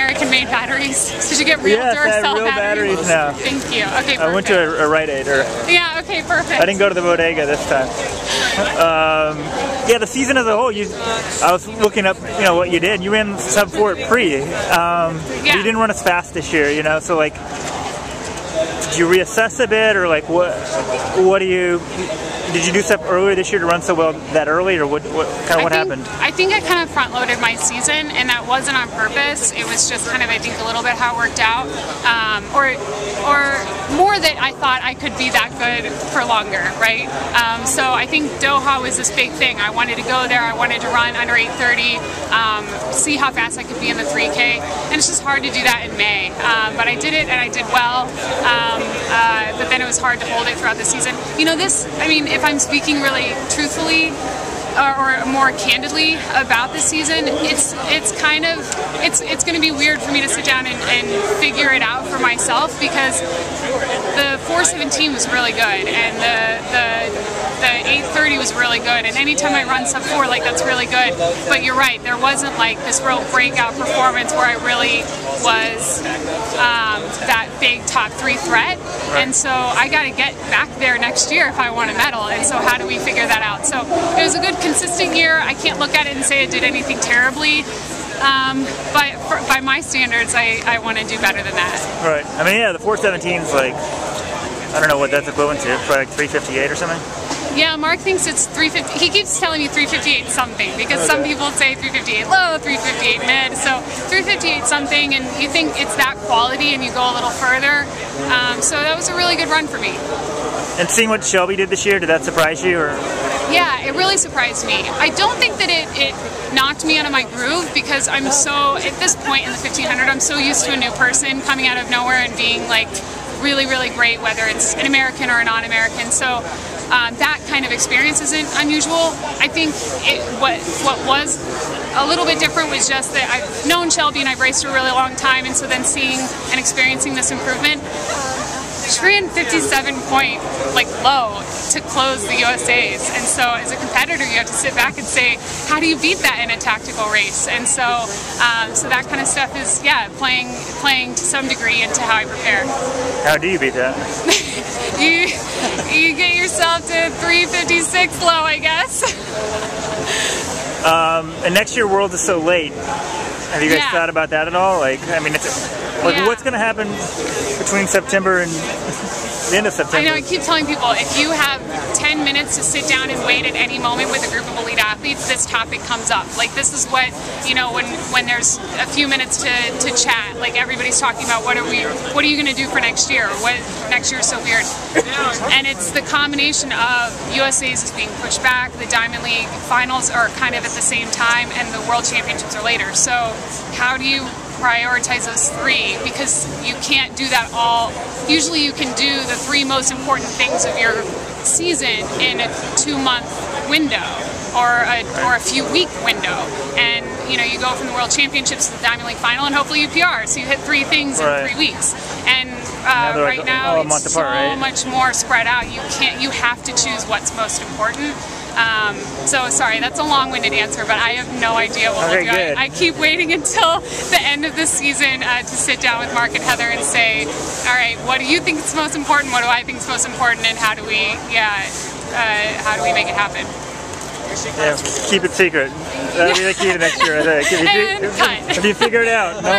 American-made batteries? Did you get real Duracell real batteries now. Thank you. Okay, perfect. I went to a Rite Aid. Yeah, okay, perfect. I didn't go to the bodega this time. Yeah, the season as a whole, I was looking up, what you did. You ran sub-4 at pre. You didn't run as fast this year, so like, did you reassess a bit, or like did you do stuff earlier this year to run so well that early, or what happened? I think I kind of front-loaded my season, and that wasn't on purpose. It was just kind of, I think, a little bit how it worked out, or more that I thought I could be that good for longer, right? So I think Doha was this big thing. I wanted to go there. I wanted to run under 8:30, see how fast I could be in the 3K, and it's just hard to do that in May. But I did it, and I did well. But then it was hard to hold it throughout the season. If I'm speaking really truthfully or more candidly about this season, it's going to be weird for me to sit down and figure it out for myself, because the 4:17 was really good, and the 8:30 was really good, and anytime I run sub-4, like, that's really good. But you're right, there wasn't like this real breakout performance where I really was that big top 3 threat. And so I got to get back there next year if I want a medal. And so how do we figure that out? So it was a good, consistent year. I can't look at it and say I did anything terribly. But by my standards, I want to do better than that. Right. The 4:17's like, I don't know what that's equivalent to, probably like 3:58 or something. Yeah, Mark thinks it's 3:50. He keeps telling me 3:58 something, because some people say 3:58 low, 3:58 mid, so 3:58 something, and you think it's that quality and you go a little further. So that was a really good run for me. And seeing what Shelby did this year, did that surprise you? Or? Yeah, it really surprised me. I don't think that it knocked me out of my groove, because I'm so, at this point in the 1500, I'm so used to a new person coming out of nowhere and being like really, really great, whether it's an American or a non-American. So that kind of experience isn't unusual. I think what was a little bit different was just that I've known Shelby and I've raced her a really long time, and so then seeing and experiencing this improvement. She ran 57 point low to close the USA's, and so as a competitor you have to sit back and say, how do you beat that in a tactical race? And so so that kind of stuff is playing to some degree into how I prepare. How do you beat that? you get yourself to 3:56 low, I guess. And next year Worlds is so late. Have you guys thought about that at all? What's going to happen between September and the end of September? I know, I keep telling people, if you have 10 minutes to sit down and wait at any moment with a group of elite athletes, this topic comes up. Like, this is what, when there's a few minutes to chat, like, everybody's talking about what are you going to do for next year? What next year is so weird. And it's the combination of USA's is being pushed back, the Diamond League finals are kind of at the same time, and the World Championships are later. So how do you prioritize those 3, because you can't do that all. Usually you can do the 3 most important things of your season in a 2-month window or a few week window, and you go from the World Championships to the Diamond League final, and hopefully you PR, so you hit 3 things in 3 weeks. And right now it's so much more spread out. You have to choose what's most important. So sorry, that's a long-winded answer, but I have no idea what we'll do. I keep waiting until the end of the season to sit down with Mark and Heather and say, all right, what do you think is most important? What do I think is most important? And how do we make it happen? Yeah, keep it secret. That'll be the key to next year, I think. If you figure it out. No